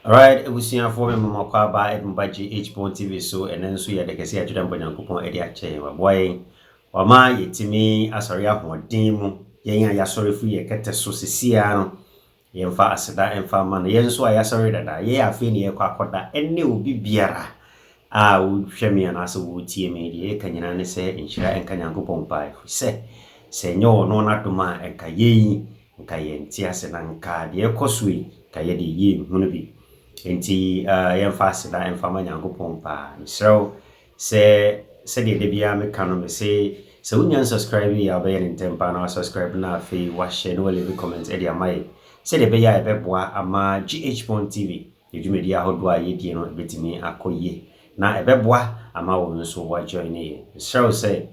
Alright, it was here for me, Mama Kwaba, Edinburgh H-Bone TV, so, and then so you had to say, I didn't bring a coupon at the chain, boy, or my, it's me, as a real one, dim, yea, sorry for your cat, so Siciano, yen fa aseda, and fa man, yen so I sorry that ye are feeling a quackota, and new be biara. Ah, would share me and also would see me, the Canyan say, and share and Canyan coupon pie, say, no, not to my, and Kaye, and Kayen, Tias and Anka, the Ekosui, Kaye, the ye, Munabi. Enti yɛmfa aseda ɛmfa ma Nyankopɔn paa mesrɛw sɛ de bia meka no me sɛ wonya subscribe ya ɔbɛyɛ ne ntɛm paa na subscribe na afei wahyɛ no leave comment ɛde ama yɛ sɛdeɛ ɛbɛyɛ a ɛbɛboa ama GH TV yɛdwumadi ahodoɔ a yɛdie no ɛbɛtumi akɔ yie na ɛbɛboa ama wo nso wajoin yɛ mesrɛw sɛ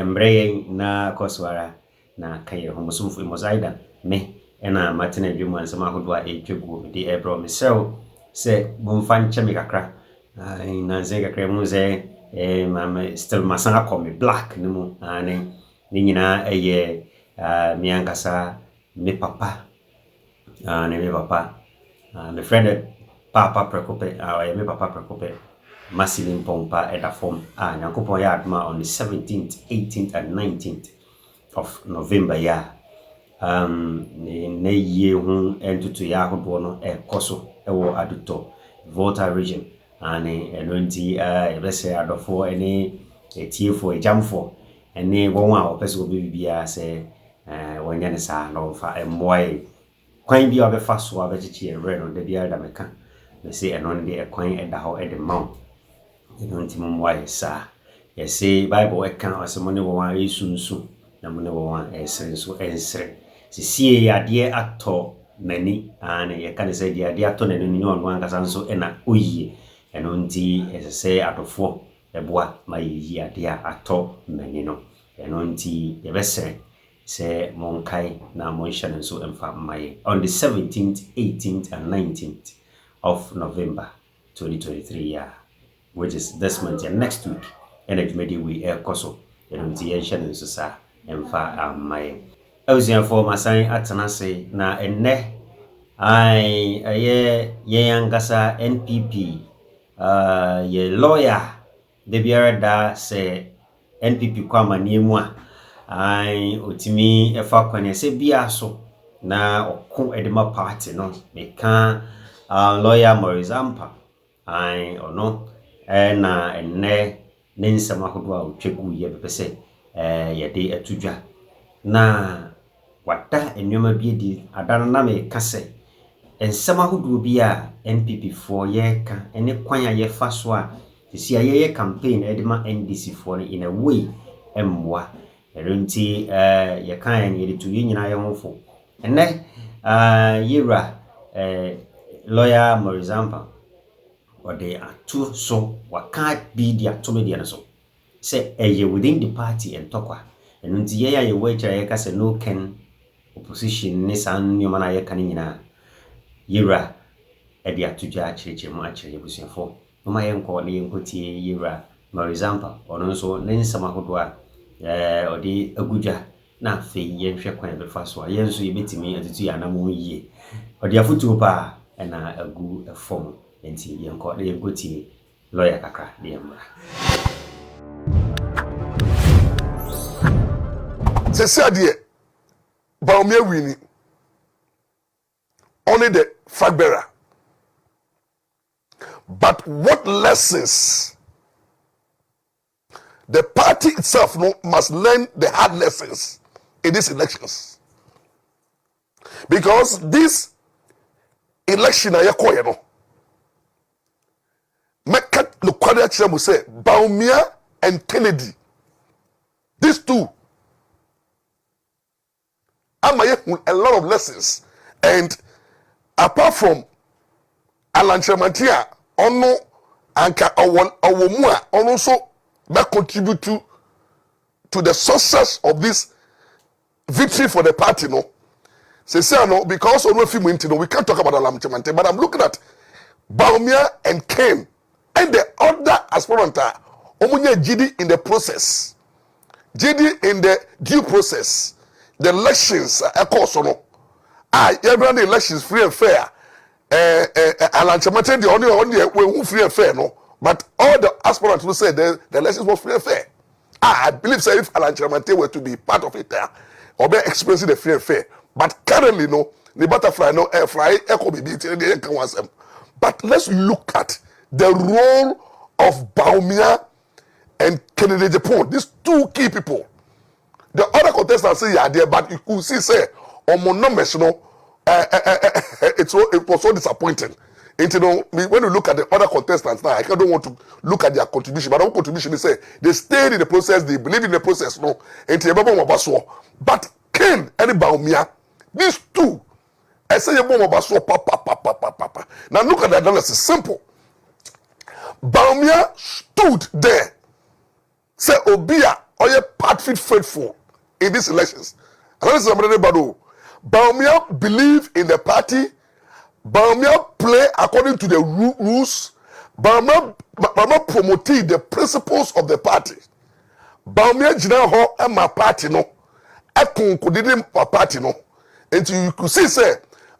mmerɛ yɛn na kɔ so ara na ka yɛ homosomfo mosaida me ena matena dwemu ansɛm ahodoɔ a ɛtwagu de ɛbrɛ me sɛ bomfa nkyɛ me kakra nanse kakra mu sɛ mama still masanga akɔ me black ne mu ne nyinaa ɛyɛ me ankasa me papa ne me papa me friend papa prekope ɛyɛ me papa prekope masili mpompa ɛda form Nyankopɔn yɛ adoma on the 17th 18th and 19th of November ne ye hu entutu ya ahodo no ekoso ewo aduto Volta region ane eno nti ebese adofo ene etiefo ejamfo ene won a opese obi bibia se wonya ne sa no fa emboy kwan bi obefa so abechichi enre no de bia da meka me se eno ne de kwan eda ho ede maw eno nti mmwa sa yesi bible eka asemo ne won a esunsu na mo ne won a esrenso ensre sie ade ato mani ane ye kan se ade ato na ni ono ankasa nso ena oyie eno nti se adofo eboa ma yi ade ato mani no eno nti ye besere se monkai na monhye nso emfa maye on the 17th 18th and 19th of November 2023 which is this month and next week and maybe we koso eno nti ye hye nso sa emfa maye for Masai Atanase na enne ye yangasa NPP ye lawyer de biara da se NPP kwa maniemu otimi efa kwane se bia so na okko edema party no meka lawyer MAURICE ono na enne ne nsema hodo a otwegu ye bepese ye de atudwa na wata enwema bi di adana na me kase ensema ahodo bi a NPP for ye ka ene kwan a ye fa so a sisi ye campaign edema NDC for in a way emwa erunti ye kan ye de to ye nyina ye honfo ene yera lawyer MAURICE or they are too so what can't be the atomedian so say ye within the party and talk and nti ye wager ye ka se no can opposition ne san nyoma na ye kan nyina yera e dia tudwa akyereke mu akyereke busuafo no ma ye nko ne nkotie yera MAURICE ono nso ne nsama hodo a odi agudwa na fe ye hwe kwan be fa so a ye nso ye betimi atutu ya na mo yie odi afutu pa na agu efom nti ye nko ne nkotie lawyer kakra de yemra se de Baumia winning only the flag bearer. But what lessons the party itself must learn the hard lessons in these elections. Because this election I no Mecca Luquadia Chamu say Baumia and Kennedy. These two a lot of lessons, and apart from Alan Chamantia, ono anka awomua also that contribute to the success of this victory for the party. No, say no because ono film we can't talk about Alan Chamantia, but I'm looking at Baumia and Ken and the other aspirant omunya GD in the process, GD in the due process. The elections, of course, no. Every elections free and fair. Alan Chamate the only we free and fair no, but all the aspirants will say the elections was free and fair. I believe say if Alan Chamate were to be part of it there, or be experiencing the free and fair, but currently no, the butterfly no air fly echo be the. But let's look at the role of Baumia and Kennedy Japan. These two key people. The other contestants say yeah there, but you could see say on numbers no. It was so disappointing. And you know, when you look at the other contestants now, I don't want to look at their contribution, but our contribution is say they stayed in the process, they believe in the process, no. But Ken and Baumia, these two, I say papa. Now look at the analysis, simple. Baumia stood there, say Obia or your part fit faithful in these elections. And this is Bado. Baumia believe in the party. Baumia play according to the rules. Baumia promote the principles of the party. Baumia jina ho and my party no. Ekun my party no. And you could see say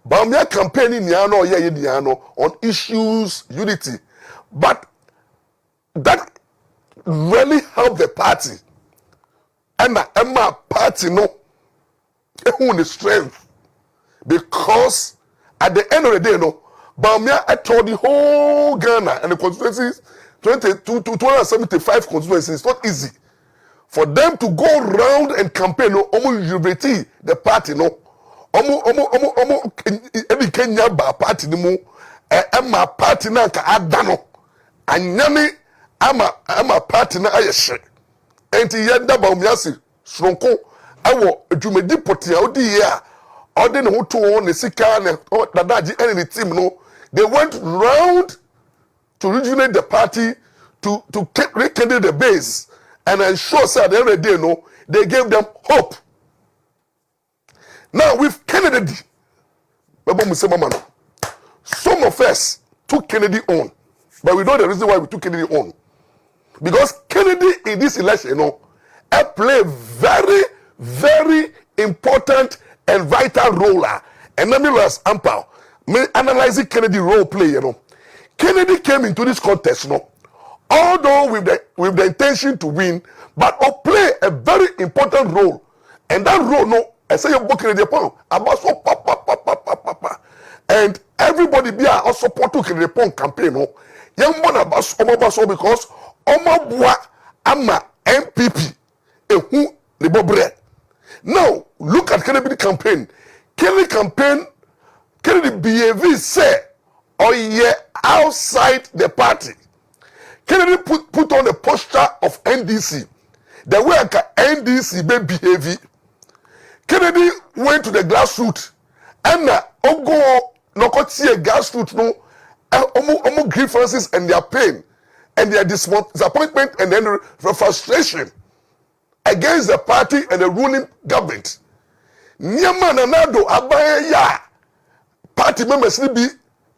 Baumia campaigning niano ye niano on issues unity, but that really helped the party. And my party no. Who the strength, because at the end of the day, no, Baumia I told the whole Ghana and the constituencies, 275 constituencies. It's not easy for them to go round and campaign. No, unity the party. No, every Kenya party no more. My party na ka adano. Anyame ama party na ayeshe. Enti yenda Baumia si sronko. Awo adwumadi potia odi here odi ne hoto ne sika ne dadaji and the team no, they went round to rejuvenate the party to rekindle the base and ensure say at the end of the day no, they gave them hope. Now with Kennedy, some of us took Kennedy on, but we know the reason why we took Kennedy on, because Kennedy in this election, you know, play very important and vital role. And let me ask AMPAW, me analyzing Kennedy role play, you know. Kennedy came into this contest, you know, although with the intention to win, but play a very important role. And that role, no, I say you book Kennedy upon about so papa. And everybody be also support to Kennedy upon campaign, no. Young man about so because Omabua ama NPP who the bobre. Now, look at Kennedy campaign. Kennedy behavior say, oh yeah, outside the party. Kennedy put on the posture of NDC. The way NDC be behavior. Kennedy went to the grassroots. And Ogo no see a grassroots no omo grievances and their pain and their disappointment and then frustration against the party and the ruling government. Nyama nanado abaye ya party members ni bi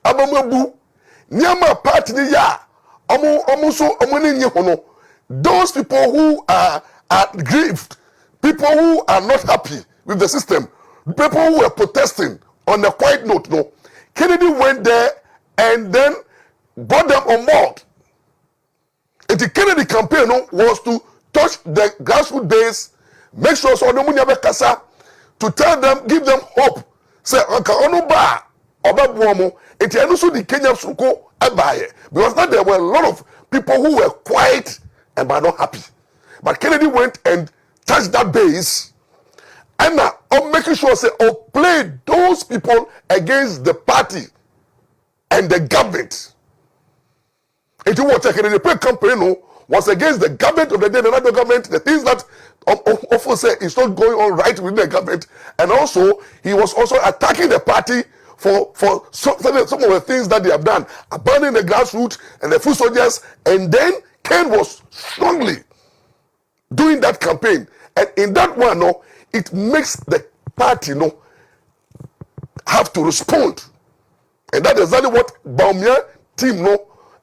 abamu nyama party ni ya omo ni nye hono. Those people who are grieved, people who are not happy with the system, people who were protesting on a quiet note, no. Kennedy went there and then brought them on board. And the Kennedy campaign was to touch the grassroots base, make sure so no money kasa, to tell them, give them hope. Say, ono ba oba buomo. Eti anusu the Kenya suko abaye, because now there were a lot of people who were quiet and were not happy. But Kennedy went and touched that base, and now making sure say play those people against the party and the government. Eti what Kennedy play campaign was against the government of the day, another government, the things that often say is not going on right within the government, and also he was also attacking the party for some of the things that they have done, abandoning the grassroots and the foot soldiers, and then Ken was strongly doing that campaign, and in that one, it makes the party, have to respond, and that is exactly what Baumia team,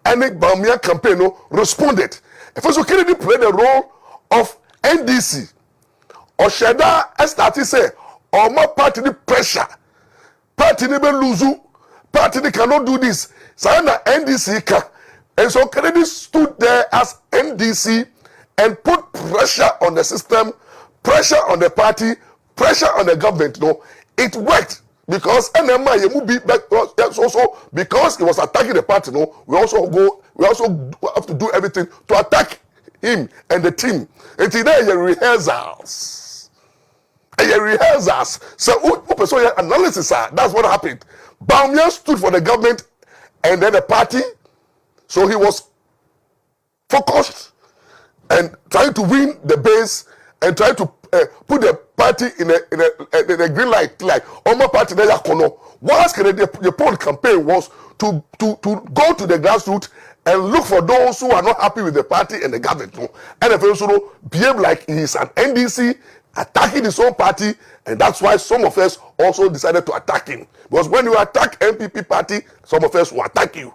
and the Baumia campaign, responded. First, Kennedy played the role of NDC. Osheda started say, my party the pressure. Party never lose. party they cannot do this. Sana NDC ka. And so Kennedy stood there as NDC and put pressure on the system, pressure on the party, pressure on the government. No, it worked because NMI also because he was attacking the party. No, we also have to do everything to attack him and the team. And today rehearsals. So analysis. That's what happened. Bawumia stood for the government and then the party. So he was focused and trying to win the base and trying to put the party in a green light. Like Oma party there, once the poll campaign was to go to the grassroots and look for those who are not happy with the party and the government. And if also behave like he's an NDC attacking his own party, and that's why some of us also decided to attack him. Because when you attack MPP party, some of us will attack you.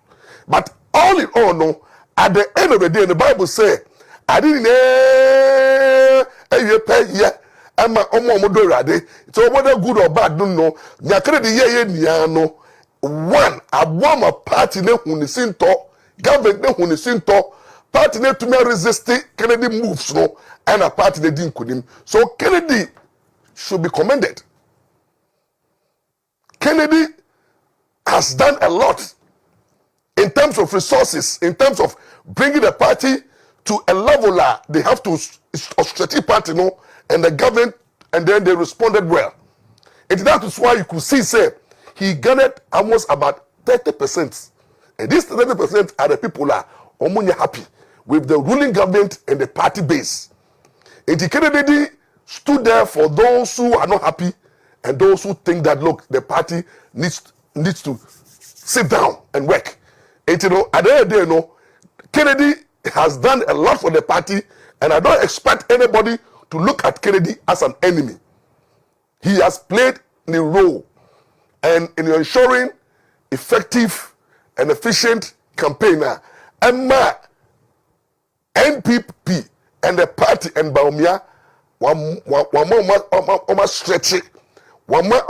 But all in all, no, at the end of the day, the Bible says, I didn't so whether good or bad, don't know. One, I want a party who is in talk, government who is in talk, party to me resist Kennedy moves, no, and a party they didn't him. So Kennedy should be commended. Kennedy has done a lot in terms of resources, in terms of bringing the party to a level that they have to strategic party, no, and the government, and then they responded well. And that is why you could see, say, he garnered almost about 30%. And these 30% are the people that are happy with the ruling government and the party base. And Kennedy stood there for those who are not happy and those who think that, look, the party needs to sit down and work. And at the end of the day, Kennedy has done a lot for the party, and I don't expect anybody to look at Kennedy as an enemy. He has played the role and in ensuring effective and efficient campaigner. And NPP and the party and Bawumia wama stretch it. Wama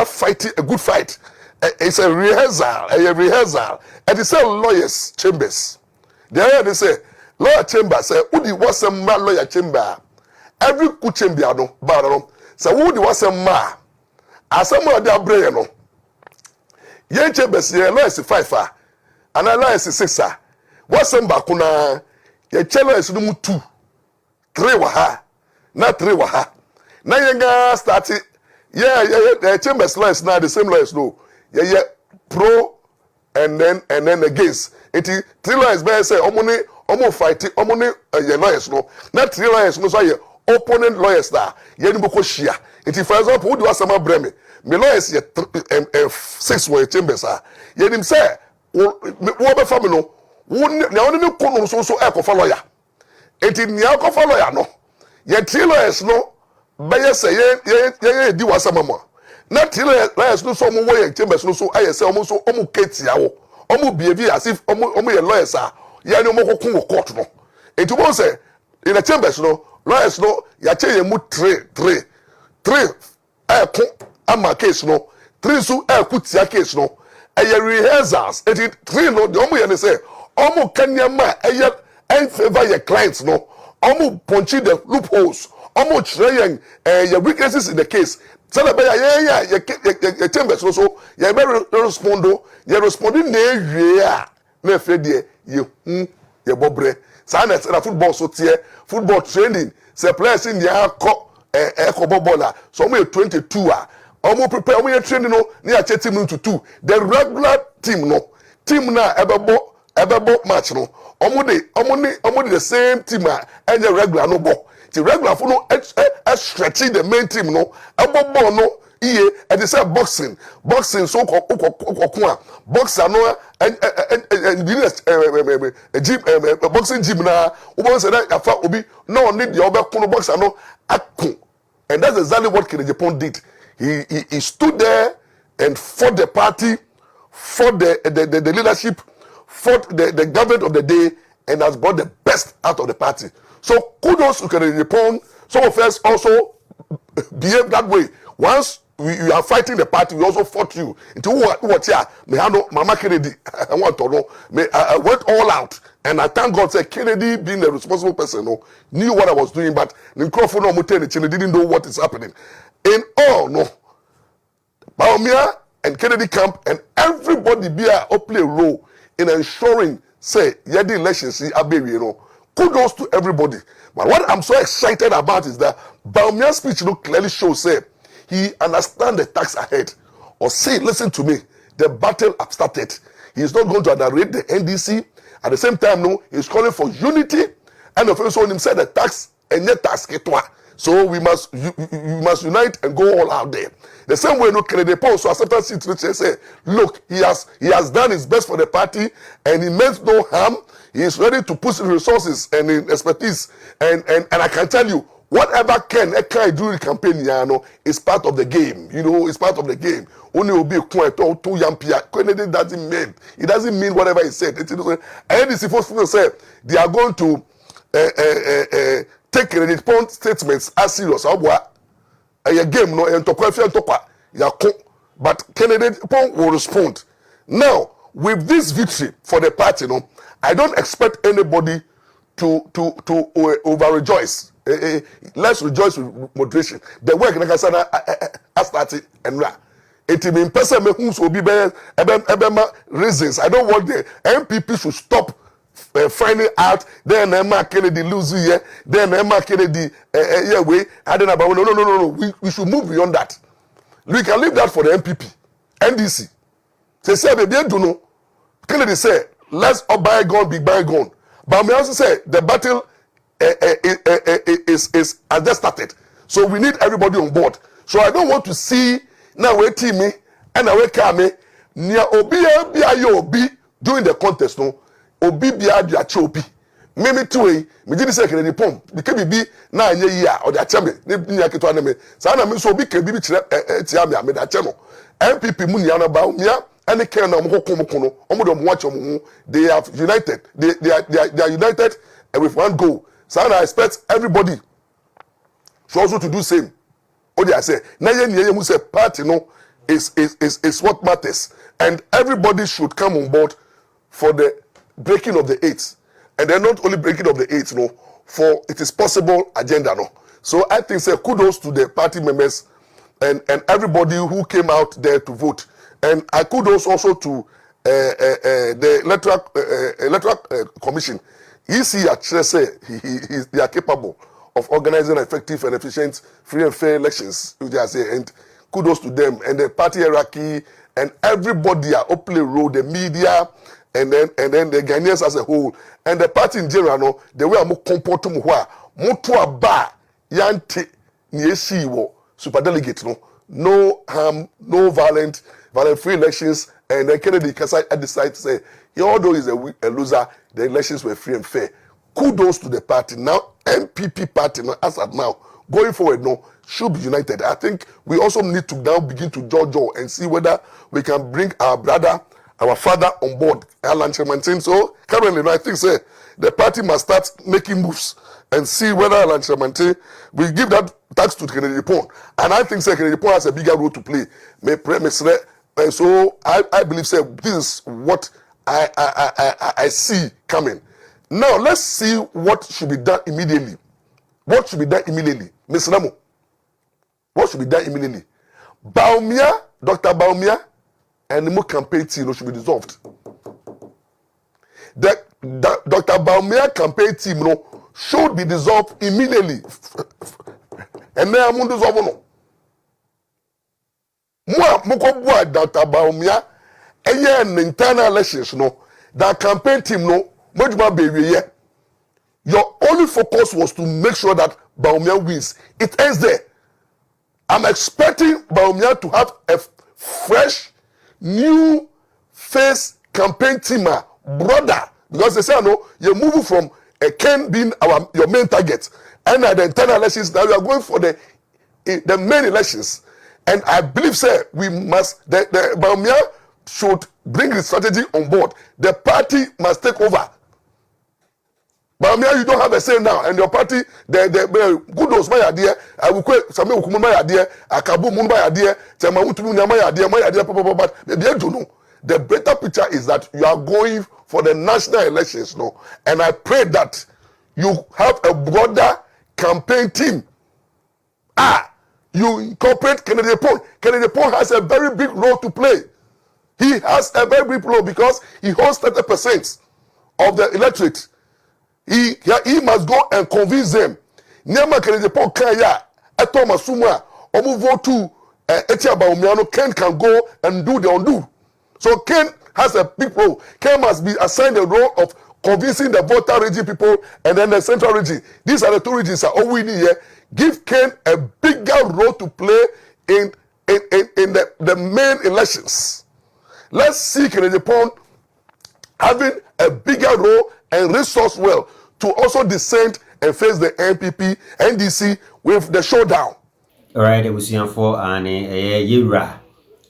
fight a good fight. It's a rehearsal. And they say lawyers chambers. They say lawyer chamber say udi was a lawyer chamber. Every good chamber no bar. So udi was a ma. As some of their brain no. Yen chambers ye lawyers 5 and a lawyers 6 What's some bakuna ye lawyers no 2 3 waha. Not 3 waha. Na yenga started the chambers lawyers now the same lawyers no. Yeah, pro and then against. It 3 lawyers by say omo fight omo lawyers no. Not 3 lawyers no so opponent lawyers da. Ye ni boko shia. It for example who do asama breme. Me lawyers ye 6 were chambers Ye nim say wo be fa me no. Wo na oni me kono so e ko fa lawyer. It ni akọ lawyer no. Ye 3 lawyers no. By say ye di wasama mo. Not till lawyers no so way chambers no so I say almost ketia wo omo behave as if omo your lawyers ya ni omo kokun court no it won't say in the chambers no lawyers no ya che ye mu 3 ko ama case no 3 so ku tia case no e rehearsals it 3 no the omo ye say omo kanyama e favor your clients no omo punch the loopholes omo try your weaknesses in the case. So the chambers so you better respond. You responding na fedie you bobre. So na football so tie football training. Say players in their baller. So we 22 Omo prepare we training no na team to 2. The regular team no team na ebebo match no. Omo the same team and the regular no ball. The regular for no stretching the main team no abo no and they say boxing so boxer no and gym boxing gym na we say that afa obi no need the obe boxer no akun. And that's exactly what Kennedy Japan did. He stood there and fought the party, fought the leadership, fought the government of the day, and has brought the best out of the party. So kudos to Kennedy Japan. Some of us also behave that way. Once we are fighting the party, we also fought you. Into what here? Me handle Mama Kennedy. I want to know. I went all out, and I thank God that Kennedy, being a responsible person, knew what I was doing, but the microphone didn't know what is happening. In all, no. Baumia and Kennedy camp and everybody be play a role in ensuring, say, the elections, kudos to everybody. But what I'm so excited about is that Baumia's speech clearly shows, say, he understands the tax ahead. Or say, listen to me, the battle have started. He is not going to underrate the NDC. At the same time, no, he's calling for unity. And the first one himself, the tax, and yet tax ketwa. So we must unite and go all out there. The same way, no, Kennedy Paul so acceptance situation say, look, he has done his best for the party, and he meant no harm. He is ready to put in resources and in expertise. And I can tell you, whatever can do the campaign, is part of the game. It's part of the game. Only will be a quite too young Pierre. Kennedy doesn't mean. It doesn't mean whatever he said. And it's supposed to say they are going to take Kennedy Paul statements as serious. A game, no, and but Kennedy Paul will respond. Now, with this victory for the party, I don't expect anybody to over rejoice. Let's rejoice with moderation. The work like I said, I started and ra. It means person who will be reasons. I don't want the MPP should stop finding out. Then Emma Kennedy lose here. Then Emma Kennedy way. I don't know. No. We should move beyond that. We can leave that for the MPP, NDC. They say they don't know. Kennedy said, let's all bygone be bygone. But we also say the battle is has just started. So we need everybody on board. So I don't want to see now we team me and now we come near obi during the contest. No, obi bia dia chopi. Me too me did say Kennedy pom. Because be na anye year or the chame ni aketo na me. Sa na me so obi ke bi kire tia me da chemo. MPP mu ni anaba mia. Any kind of they have united. They are united with one goal. So I expect everybody should also to do same. What I say, party is what matters, and everybody should come on board for the breaking of the eight, and then not only breaking of the eight, for it is possible agenda, So I think say kudos to the party members and everybody who came out there to vote. And I kudos also to the electoral commission. He are capable of organizing effective and efficient, free and fair elections. And kudos to them and the party hierarchy and everybody are up play role, the media and then the Ghanaians as a whole and the party in general. The way I'm comporting more ba yante niesi wo super delegate no harm, no violent free elections, and then Kennedy decided to say, although he's a loser, the elections were free and fair. Kudos to the party. Now, MPP party, as at now, going forward, should be united. I think we also need to now begin to judge and see whether we can bring our brother, our father on board, Alan Chemantin. So, currently, I think the party must start making moves and see whether Alan Chemantin will give that tax to Kennedy Pond. And I think Kennedy Pond has a bigger role to play. So I believe this is what I see coming. Now let's see what should be done immediately. What should be done immediately, Ms. Ramo? What should be done immediately? Baumia, Dr. Baumia, and the campaign team should be dissolved. The Dr. Baumia campaign team should be dissolved immediately. And then I'm going to dissolve no. Moi, Dr. Baumia, and internal elections, that campaign team, your only focus was to make sure that Baumia wins. It ends there. I'm expecting Baumia to have a fresh, new face campaign teamer, brother, because they say, you're moving from a Ken being your main target, and at the internal elections, now you are going for the main elections. And I believe, we must, the Baumia should bring the strategy on board. The party must take over. But me, you don't have a say now, and your party, the kudos my idea. I will quit some of my idea. Akabu mun my idea. Temamutu my idea. But they don't know. The better picture is that you are going for the national elections now, and I pray that you have a broader campaign team. You incorporate Kennedy Pond. Kennedy Pond has a very big role to play. He has a very big role because he holds 30% of the electorate. He must go and convince them. Nema Kennedy Pond kaya eto masumwa omu vote to Etiaba Umiano. Ken can go and do the undo. So Ken has a big role. Ken must be assigned the role of convincing the voter region people and then the central region. These are the two regions that all we need here. Give Ken a bigger role to play in the main elections. Let's see Kennedy Pond having a bigger role and resource well to also descend and face the NPP, NDC with the showdown. All right, it was for an Yura.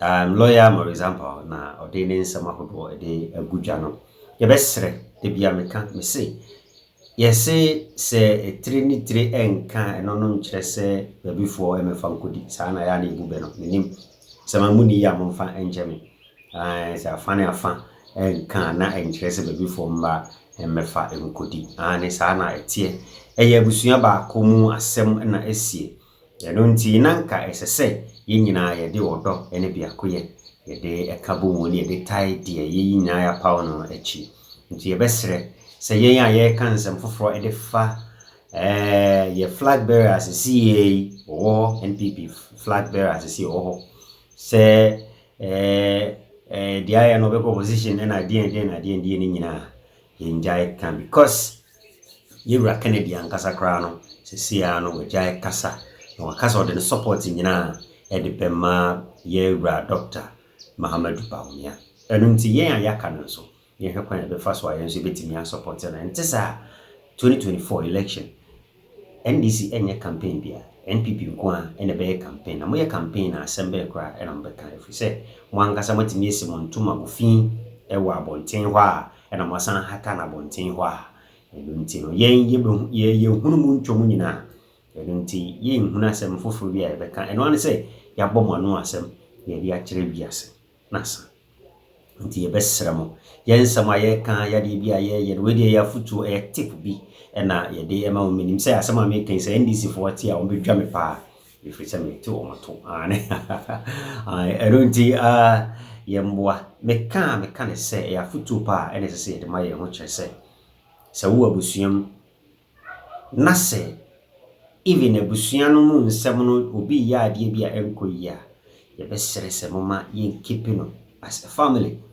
Lawyer, MAURICE AMPAW, na ordaining some of the good journal. The best the Biamica, me say. Yes, say a trinity and can and non say before Fancoudi, Sana Yani Bubeno, Minim, Samamuni Yamonfa and Jemmy. I say a funny affair and can not interest before Mba and Mefa and Kudi, and Sana a tear. A Yabusiaba Kumu asem and a sea. Yanunti Nanka as a say, Yinina, a dear dog, and a biakuye, a day a caboo, a tie, dear Yinaya Pauno, a chi. Into your best say ye can some for a fa ye flag bearer as a CA or NPP flag bearer as a CO. Say the iron of opposition and idea in Jai can because you are Canadian Casa Crano, Siciano, with Jai Casa, or Casa the supporting at the Pema Yera Doctor Mohammed Baumia. And until ye yakan so. You have the first one, and she beat me and support and this 2024 election. NDC any campaign beer, NPP Guan and a bear campaign. And we a campaign assembly cry and I'm back if we say one Casamati Missimon Tuma Buffin, a Wabontin and a Masan Hakana Bontin and until ye Hunumun Chomunina, and until ye Hunasem Fufubia Becca and one say Yaboma no asem, ye actually bias. Nasa. Until your best ceremony. Yen sama ye kan ya de bia ye we de ya futu e tip bi e na ye de ma minim say asama me kan say NDC 40 a on be dwa me pa if we say me to o to ane I don't ye mboa me kan say ya futu pa e say de ma ye ho kire say wo abusuam na say even abusuan no mu nsem no obi ya de bia enkoyi a ye be sere se mama ye keep no as a family.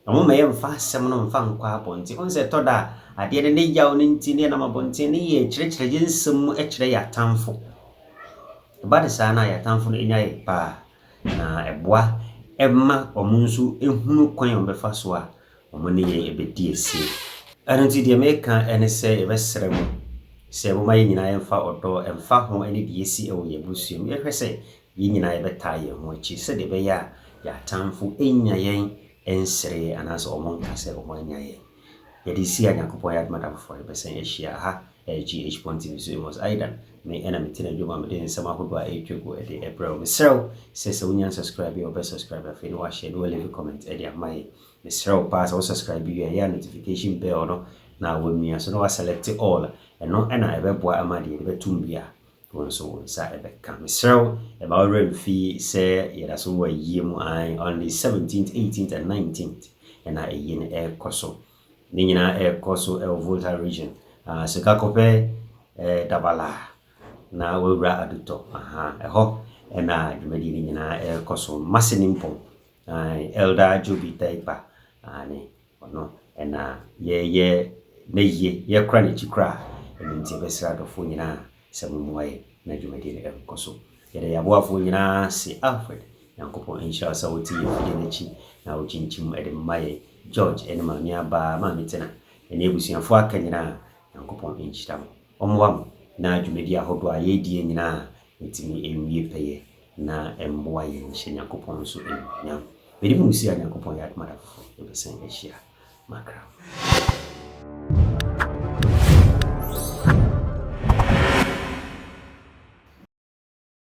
No may have fast some on fan quaponti. On the toda, I didn't need yawn in Tinia Mabontini, church regins some actually a tamful. But the sana ya tamful in a pa, na a bois, Emma or Munsu, in whom coin on the first one, or money a bit dear sea. I don't see the American and say a best ceremony. Say, my in I am far or door and far home any DC or your busium. If I say, yin I bet tire, which she said, the bear, ya tamful in your yang. Ensre anaso omon kase omanya ye yedi sia nyakopo ya madam for be sen ehia ha GH.TV so mos aidan me ena metina djuma me den sama hodo a etwego e de ebro me sew se unya subscribe or be subscribe afi no wa share no leave comment e de amai me sew pass or subscribe you ya notification bell no na wo mi so no wa select all e no ena e be boa amade e be tumbia so sa e be kam sew e ba fee say yeda so wa yiem I on the 17th 18th and 19th and I yin air koso ninyina air koso el volta region so kakope dabala na wura aduto eho na dwumadi ninyina air koso masinimpo elder jobi taipa ani ono na ye kra ni chikra nti besra do fo nyina samumoy na dwumadi ne koso yede yaboafo nyina si Alfred yankopon inshallah sawoti yefidechi na ochinchim ede maye George ene ma niaba ma mitena ene ebusuafo aka nyina yankopon inchita omwam na dwumadi ahodo a yedie nyina etimi enwie peye na emboa ye nhyɛ yankopon so enyam bedi mu si yankopon ya admada fo ebesen ehia makra